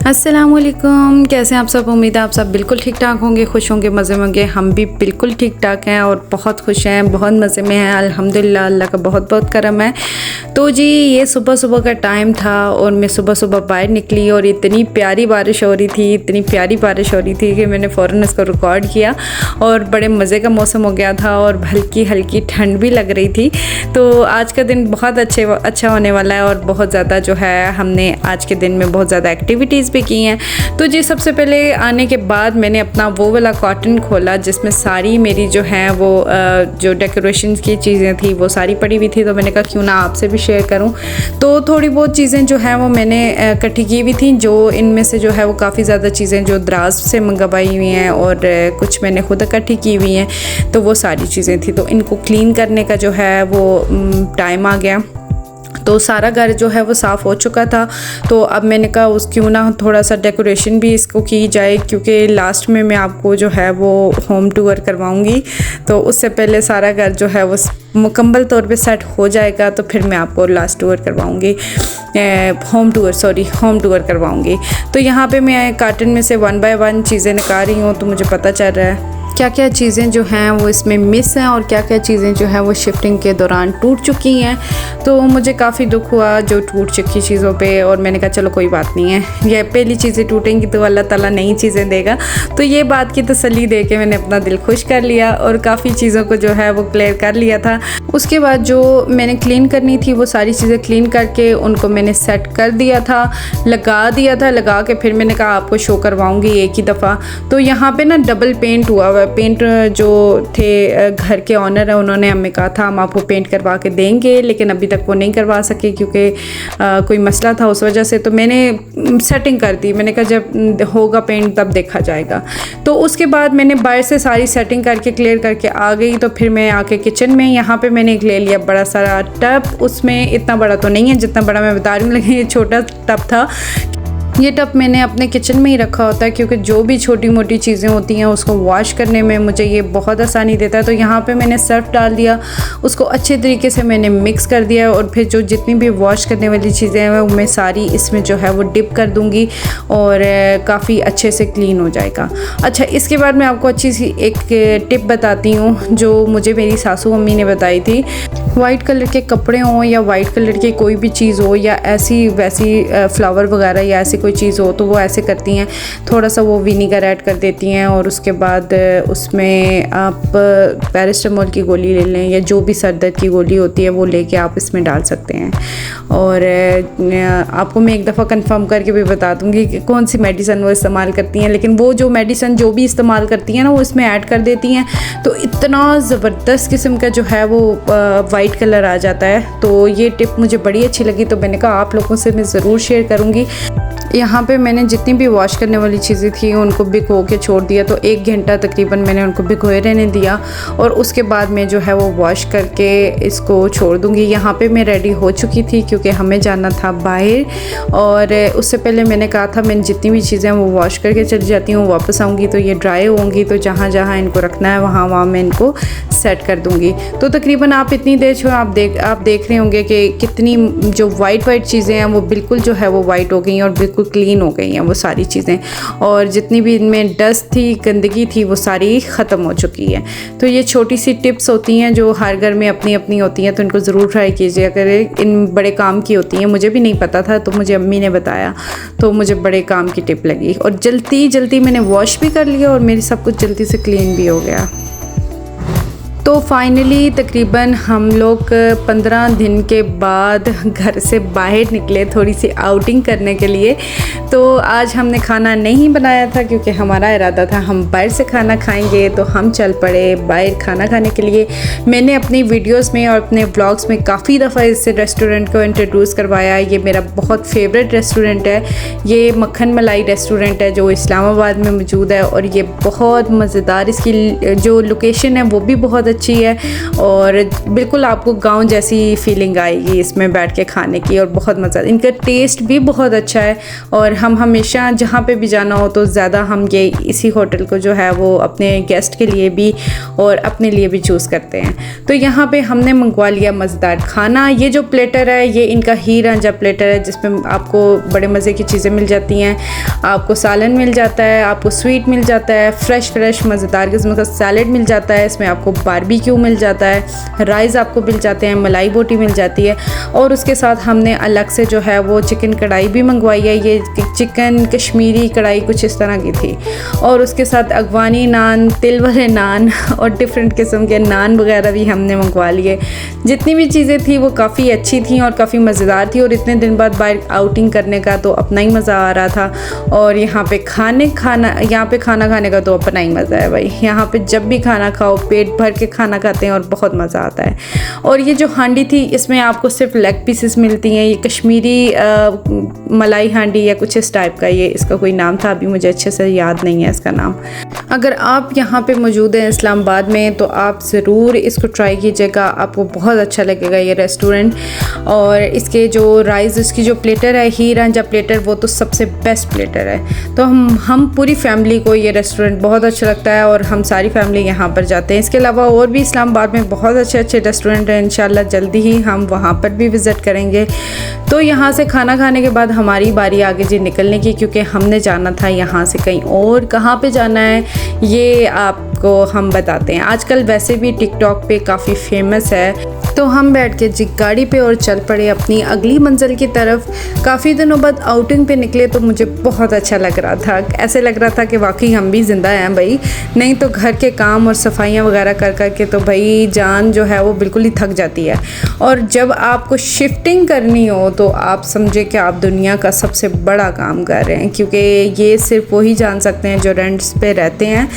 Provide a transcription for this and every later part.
अस्सलामुअलैकुम, कैसे हैं आप सब। उम्मीद है आप सब बिल्कुल ठीक ठाक होंगे, खुश होंगे, मज़े में होंगे। हम भी बिल्कुल ठीक ठाक हैं और बहुत खुश हैं, बहुत मज़े में हैं अल्हम्दुलिल्लाह। अल्लाह का बहुत बहुत करम है। तो जी ये सुबह सुबह का टाइम था और मैं सुबह सुबह बाहर निकली और इतनी प्यारी बारिश हो रही थी, इतनी प्यारी बारिश हो रही थी कि मैंने फ़ौरन इसको रिकॉर्ड किया और बड़े मज़े का मौसम हो गया था और हल्की हल्की ठंड भी लग रही थी। तो आज का दिन बहुत अच्छा होने वाला है और बहुत ज़्यादा जो है हमने आज के दिन में बहुत ज़्यादा एक्टिविटीज़ भी की हैं। तो जी सबसे पहले आने के बाद मैंने अपना वो वाला कॉटन खोला जिसमें सारी मेरी जो है वो जो डेकोरेशन की चीज़ें थी वो सारी पड़ी हुई थी। तो मैंने कहा क्यों ना आपसे भी शेयर करूं। तो थोड़ी बहुत चीज़ें जो हैं वो मैंने इकट्ठी की हुई थी, जो इनमें से जो है वो काफ़ी ज़्यादा चीज़ें जो दराज से मंगवाई हुई हैं और कुछ मैंने खुद इकट्ठी की हुई हैं। तो वो सारी चीज़ें थी, तो इनको क्लीन करने का जो है वो टाइम आ गया। तो सारा घर जो है वो साफ़ हो चुका था। तो अब मैंने कहा उस क्यों ना थोड़ा सा डेकोरेशन भी इसको की जाए, क्योंकि लास्ट में मैं आपको जो है वो होम टूर करवाऊंगी। तो उससे पहले सारा घर जो है वो मुकम्मल तौर पे सेट हो जाएगा तो फिर मैं आपको लास्ट टूर करवाऊंगी, होम टूर करवाऊंगी। तो यहाँ पे मैं कार्टन में से 1 बाय 1 चीज़ें निकाल रही हूँ। तो मुझे पता चल रहा है क्या क्या चीज़ें जो हैं वो इसमें मिस हैं और क्या क्या चीज़ें जो हैं वो शिफ्टिंग के दौरान टूट चुकी हैं। तो मुझे काफ़ी दुख हुआ जो टूट चुकी चीज़ों पे, और मैंने कहा चलो कोई बात नहीं है, ये पहली चीज़ें टूटेंगी तो अल्लाह ताला नई चीज़ें देगा। तो ये बात की तसल्ली दे के मैंने अपना दिल खुश कर लिया और काफ़ी चीज़ों को जो है वो क्लियर कर लिया था। उसके बाद जो मैंने क्लीन करनी थी वो सारी चीज़ें क्लीन करके उनको मैंने सेट कर दिया था, लगा के फिर मैंने कहा आपको शो करवाऊँगी एक ही दफ़ा। तो यहाँ पर ना डबल पेंट हुआ हुआ। पेंट जो थे घर के ऑनर है उन्होंने हमें कहा था हम आपको पेंट करवा के देंगे, लेकिन अभी तक वो नहीं करवा सके क्योंकि कोई मसला था उस वजह से। तो मैंने सेटिंग कर दी, मैंने कहा जब होगा पेंट तब देखा जाएगा। तो उसके बाद मैंने बाहर से सारी सेटिंग करके क्लियर करके आ गई। तो फिर मैं आके किचन में यहाँ पे मैंने एक ले लिया बड़ा सारा टब। उसमें इतना बड़ा तो नहीं है जितना बड़ा मैं बता रही हूँ, लेकिन ये छोटा टब था। ये टब मैंने अपने किचन में ही रखा होता है क्योंकि जो भी छोटी मोटी चीज़ें होती हैं उसको वॉश करने में मुझे ये बहुत आसानी देता है। तो यहाँ पे मैंने सर्फ डाल दिया, उसको अच्छे तरीके से मैंने मिक्स कर दिया और फिर जो जितनी भी वॉश करने वाली चीज़ें हैं वो मैं सारी इसमें जो है वो डिप कर दूँगी और काफ़ी अच्छे से क्लीन हो जाएगा। अच्छा, इसके बाद मैं आपको अच्छी सी एक टिप बताती हूँ जो मुझे मेरी सासू अम्मी ने बताई थी। वाइट कलर के कपड़े हों या वाइट कलर की कोई भी चीज़ हो या ऐसी वैसी फ्लावर वगैरह या ऐसी कोई चीज़ हो तो वो ऐसे करती हैं, थोड़ा सा वो विनीगर ऐड कर देती हैं और उसके बाद उसमें आप पैरासिटामोल की गोली ले लें या जो भी सर दर्द की गोली होती है वो लेके आप इसमें डाल सकते हैं। और आपको मैं एक दफ़ा कंफर्म करके भी बता दूंगी कि कौन सी मेडिसिन वो इस्तेमाल करती हैं, लेकिन वो जो मेडिसिन जो भी इस्तेमाल करती हैं ना वो इसमें ऐड कर देती हैं तो इतना ज़बरदस्त किस्म का जो है वो वाइट कलर आ जाता है। तो ये टिप मुझे बड़ी अच्छी लगी तो मैंने कहा आप लोगों से मैं ज़रूर शेयर करूँगी। यहाँ पे मैंने जितनी भी वॉश करने वाली चीज़ें थी उनको भिगो के छोड़ दिया। तो 1 घंटा तकरीबन मैंने उनको भिगोए रहने दिया और उसके बाद मैं जो है वो वॉश करके इसको छोड़ दूँगी। यहाँ पे मैं रेडी हो चुकी थी क्योंकि हमें जाना था बाहर, और उससे पहले मैंने कहा था मैंने जितनी भी चीज़ें वो वॉश करके चली जाती हूँ, वापस आऊँगी तो ये ड्राई होंगी, तो जहाँ जहाँ इनको रखना है वहाँ मैं इनको सेट कर दूँगी। तो तकरीबन आप इतनी देर जो आप देख रहे होंगे कि कितनी जो वाइट चीज़ें हैं वो बिल्कुल जो है वो वाइट हो गई और बिल्कुल क्लीन हो गई हैं वो सारी चीज़ें, और जितनी भी इनमें डस्ट थी, गंदगी थी, वो सारी ख़त्म हो चुकी है। तो ये छोटी सी टिप्स होती हैं जो हर घर में अपनी अपनी होती हैं, तो इनको ज़रूर ट्राई कीजिए। अगर इन बड़े काम की होती हैं, मुझे भी नहीं पता था तो मुझे अम्मी ने बताया तो मुझे बड़े काम की टिप लगी और जल्दी मैंने वॉश भी कर लिया और मेरी सब कुछ जल्दी से क्लीन भी हो गया। तो फाइनली तकरीबन हम लोग 15 दिन के बाद घर से बाहर निकले थोड़ी सी आउटिंग करने के लिए। तो आज हमने खाना नहीं बनाया था क्योंकि हमारा इरादा था हम बाहर से खाना खाएंगे, तो हम चल पड़े बाहर खाना खाने के लिए। मैंने अपनी वीडियोस में और अपने व्लॉग्स में काफ़ी दफ़ा इस रेस्टोरेंट को इंट्रोड्यूस करवाया। ये मेरा बहुत फेवरेट रेस्टोरेंट है। ये मक्खन मलाई रेस्टोरेंट है जो इस्लामाबाद में मौजूद है और ये बहुत मज़ेदार, इसकी जो लोकेशन है वो भी बहुत अच्छी है और बिल्कुल आपको गांव जैसी फीलिंग आएगी इसमें बैठ के खाने की, और बहुत मज़ा। इनका टेस्ट भी बहुत अच्छा है और हम हमेशा जहाँ पे भी जाना हो तो ज़्यादा हम ये इसी होटल को जो है वो अपने गेस्ट के लिए भी और अपने लिए भी चूज़ करते हैं। तो यहाँ पे हमने मंगवा लिया मज़ेदार खाना। ये जो प्लेटर है ये इनका हीर रांझा प्लेटर है, जिसमें आपको बड़े मज़े की चीज़ें मिल जाती हैं। आपको सालन मिल जाता है, आपको स्वीट मिल जाता है, फ्रेश मज़ेदार किस्म का सैलेड मिल जाता है, इसमें आपको बारबेक्यू मिल जाता है, राइस आपको मिल जाते हैं, मलाई बोटी मिल जाती है, और उसके साथ हमने अलग से जो है वो चिकन कढ़ाई भी मंगवाई है। ये चिकन कश्मीरी कढ़ाई कुछ इस तरह की थी, और उसके साथ अगवानी नान, तिल वाले नान और डिफरेंट किस्म के नान वगैरह भी हमने मंगवा लिए। जितनी भी चीज़ें थी वो काफ़ी अच्छी थी और काफ़ी मज़ेदार थी, और इतने दिन बाद बाहर आउटिंग करने का तो अपना ही मज़ा आ रहा था। और यहाँ पे खाना खाने का तो अपना ही मज़ा है भाई। यहाँ पे जब भी खाना खाओ पेट भर के खाना खाते हैं और बहुत मज़ा आता है। और ये जो हांडी थी इसमें आपको सिर्फ लेग पीसेस मिलती हैं। ये कश्मीरी मलाई हांडी या कुछ इस टाइप का, ये इसका कोई नाम था, अभी मुझे अच्छे से याद नहीं है इसका नाम। अगर आप यहाँ पे मौजूद हैं इस्लामाबाद में तो आप ज़रूर इसको ट्राई कीजिएगा, आपको बहुत अच्छा लगेगा ये रेस्टोरेंट। और इसके जो राइस, इसकी जो प्लेटर है हीर रांझा प्लेटर, वो तो सबसे बेस्ट प्लेटर है। तो हम पूरी फैमिली को ये रेस्टोरेंट बहुत अच्छा लगता है और हम सारी फैमिली यहाँ पर जाते हैं। इसके अलावा और भी इस्लामाबाद में बहुत अच्छे रेस्टोरेंट हैं, इंशाल्लाह जल्दी ही हम वहाँ पर भी विज़िट करेंगे। तो यहाँ से खाना खाने के बाद हमारी बारी आगे जी निकलने की, क्योंकि हमने जाना था यहाँ से कहीं और। कहाँ पे जाना है ये आपको हम बताते हैं। आजकल वैसे भी टिकटॉक पे काफ़ी फेमस है। तो हम बैठ के जी गाड़ी पे और चल पड़े अपनी अगली मंजिल की तरफ। काफ़ी दिनों बाद आउटिंग पे निकले तो मुझे बहुत अच्छा लग रहा था। ऐसे लग रहा था कि वाकई हम भी ज़िंदा हैं भाई, नहीं तो घर के काम और सफाइयाँ वगैरह कर के तो भाई जान जो है वो बिल्कुल ही थक जाती है। और जब आपको शिफ्टिंग करनी हो तो आप समझे कि आप दुनिया का सबसे बड़ा काम कर रहे हैं, क्योंकि ये सिर्फ वही जान सकते हैं जो रेंट्स पे रहते हैं।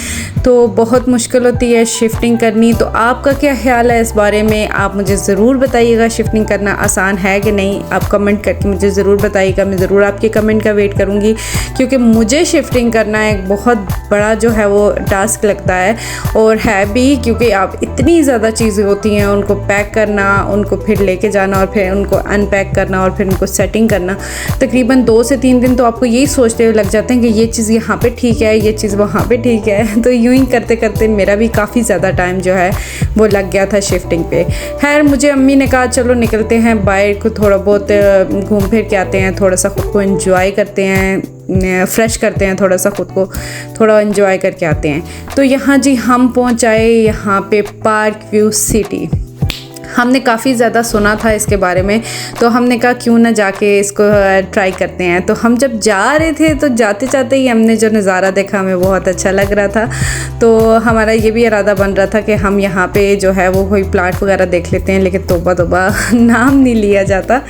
तो बहुत मुश्किल होती है शिफ्टिंग करनी। तो आपका क्या ख्याल है इस बारे में, आप मुझे ज़रूर बताइएगा। शिफ्टिंग करना आसान है कि नहीं, आप कमेंट करके मुझे ज़रूर बताइएगा। मैं ज़रूर आपके कमेंट का वेट करूँगी, क्योंकि मुझे शिफ्टिंग करना एक बहुत बड़ा जो है वो टास्क लगता है, और है भी, क्योंकि आप इतनी ज़्यादा चीज़ें होती हैं, उनको पैक करना, उनको फिर लेके जाना और फिर उनको अनपैक करना और फिर उनको सेटिंग करना। तकरीबन 2 से 3 दिन तो आपको यही सोचते हुए लग जाते हैं कि ये चीज़ यहाँ पे ठीक है, ये चीज़ वहाँ पे ठीक है। तो यूँ ही करते करते मेरा भी काफ़ी ज़्यादा टाइम जो है वो लग गया था शिफ्टिंग पे। खैर मुझे अम्मी ने कहा चलो निकलते हैं बाहर को, थोड़ा बहुत घूम फिर के आते हैं, थोड़ा सा ख़ुद को एंजॉय करते हैं, फ्रेश करते हैं, थोड़ा सा ख़ुद को थोड़ा एंजॉय करके आते हैं। तो यहाँ जी हम पहुँच आए यहाँ पे पार्क व्यू सिटी। हमने काफ़ी ज़्यादा सुना था इसके बारे में, तो हमने कहा क्यों ना जाके इसको ट्राई करते हैं। तो हम जब जा रहे थे तो जाते जाते ही हमने जो नज़ारा देखा हमें बहुत अच्छा लग रहा था। तो हमारा ये भी इरादा बन रहा था कि हम यहाँ पे जो है वो कोई प्लाट वगैरह देख लेते हैं, लेकिन तौबा नाम नहीं लिया जाता,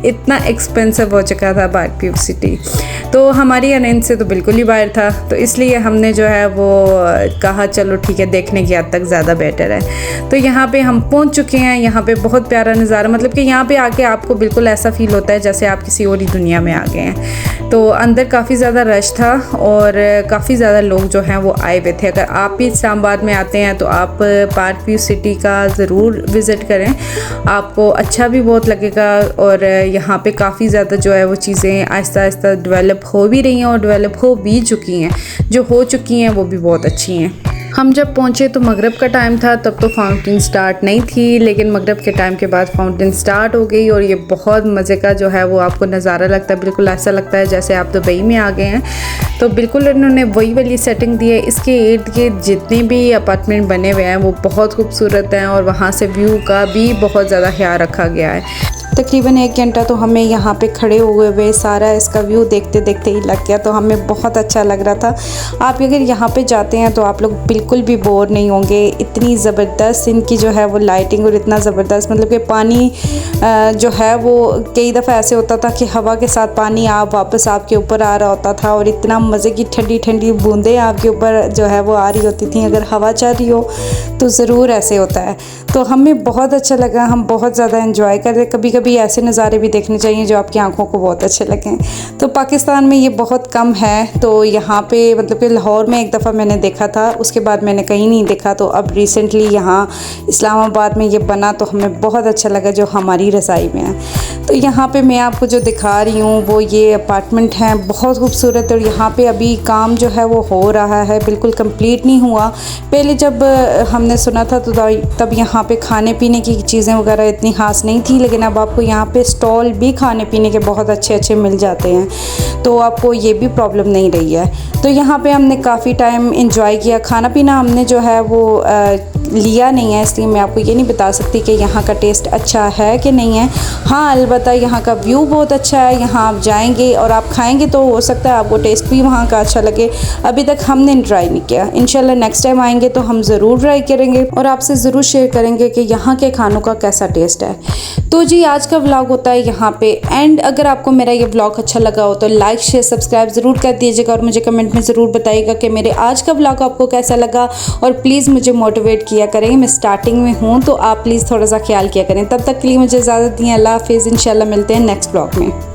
इतना एक्सपेंसिव हो चुका था पार्क व्यू सिटी। तो हमारी अरेंज से तो बिल्कुल ही बाहर था, तो इसलिए हमने जो है वो कहा चलो ठीक है, देखने की हद तक ज़्यादा बेटर है। तो यहाँ पे हम पहुँच चुके हैं। यहाँ पे बहुत प्यारा नज़ारा, मतलब कि यहाँ पे आके आपको बिल्कुल ऐसा फील होता है जैसे आप किसी और ही दुनिया में आ गए हैं। तो अंदर काफ़ी ज़्यादा रश था और काफ़ी ज़्यादा लोग जो हैं वो आए हुए थे। अगर आप भी इस्लामाबाद में आते हैं तो आप पार्क व्यू सिटी का ज़रूर विज़िट करें, आपको अच्छा भी बहुत लगेगा। और यहाँ पे काफ़ी ज़्यादा जो है वो चीज़ें आहिस्ता आहिस्ता डेवलप हो भी रही हैं और डेवलप हो भी चुकी हैं। जो हो चुकी हैं वो भी बहुत अच्छी हैं। हम जब पहुँचे तो मगरिब का टाइम था, तब तो फाउंटेन स्टार्ट नहीं थी, लेकिन मगरिब के टाइम के बाद फाउंटेन स्टार्ट हो गई और ये बहुत मज़े का जो है वो आपको नज़ारा लगता है। बिल्कुल ऐसा लगता है जैसे आप दुबई में आ गए हैं। तो बिल्कुल इन्होंने वही वाली सेटिंग दी है। इसके इर्द गिर्द जितने भी अपार्टमेंट बने हुए हैं वो बहुत खूबसूरत हैं और वहाँ से व्यू का भी बहुत ज़्यादा ख्याल रखा गया है। तकरीबन 1 घंटा तो हमें यहाँ पे खड़े हुए सारा इसका व्यू देखते देखते ही लग गया, तो हमें बहुत अच्छा लग रहा था। आप अगर यहाँ पे जाते हैं तो आप लोग बिल्कुल भी बोर नहीं होंगे। इतनी ज़बरदस्त इनकी जो है वो लाइटिंग और इतना ज़बरदस्त, मतलब कि पानी जो है वो कई दफ़ा ऐसे होता था कि हवा के साथ पानी आप वापस आपके ऊपर आ रहा होता था और इतना मज़े की ठंडी ठंडी बूंदें आपके ऊपर जो है वो आ रही होती थी। अगर हवा चल रही हो तो ज़रूर ऐसे होता है। तो हमें बहुत अच्छा लगा, हम बहुत ज़्यादा एंजॉय कर रहे। कभी कभी कभी ऐसे नज़ारे भी देखने चाहिए जो आपकी आंखों को बहुत अच्छे लगें। तो पाकिस्तान में ये बहुत कम है। तो यहाँ पे मतलब कि लाहौर में एक दफ़ा मैंने देखा था, उसके बाद मैंने कहीं नहीं देखा। तो अब रिसेंटली यहाँ इस्लामाबाद में ये बना तो हमें बहुत अच्छा लगा, जो हमारी रज़ाई में है। तो यहाँ पे मैं आपको जो दिखा रही हूँ वो ये अपार्टमेंट हैं, बहुत खूबसूरत। और यहाँ पे अभी काम जो है वो हो रहा है, बिल्कुल कंप्लीट नहीं हुआ। पहले जब हमने सुना था तो तब यहाँ पे खाने पीने की चीज़ें वगैरह इतनी ख़ास नहीं थी, लेकिन अब आपको यहाँ पे स्टॉल भी खाने पीने के बहुत अच्छे अच्छे मिल जाते हैं, तो आपको ये भी प्रॉब्लम नहीं रही है। तो यहाँ पे हमने काफ़ी टाइम इंजॉय किया। खाना पीना हमने जो है वो लिया नहीं है, इसलिए मैं आपको ये नहीं बता सकती कि यहाँ का टेस्ट अच्छा है कि नहीं है। हाँ, अलबत्ता यहाँ का व्यू बहुत अच्छा है। यहाँ आप जाएंगे और आप खाएंगे तो हो सकता है आपको टेस्ट भी वहाँ का अच्छा लगे। अभी तक हमने ट्राई नहीं किया, इंशाल्लाह नेक्स्ट टाइम आएंगे तो हम ज़रूर ट्राई करेंगे और आपसे ज़रूर शेयर करेंगे कि यहाँ के खानों का कैसा टेस्ट है। तो जी आज का व्लॉग होता है यहाँ पे एंड। अगर आपको मेरा ये व्लॉग अच्छा लगा हो तो लाइक शेयर सब्सक्राइब ज़रूर कर दीजिएगा और मुझे कमेंट में ज़रूर बताइएगा कि मेरे आज का व्लॉग आपको कैसा लगा। और प्लीज़ मुझे मोटिवेट किया करें, मैं स्टार्टिंग में हूँ तो आप प्लीज़ थोड़ा सा ख्याल किया करें। तब तक के लिए मुझे इजाज़त दी। अल्लाह हाफिज़, इंशाल्लाह मिलते हैं नेक्स्ट व्लॉग में।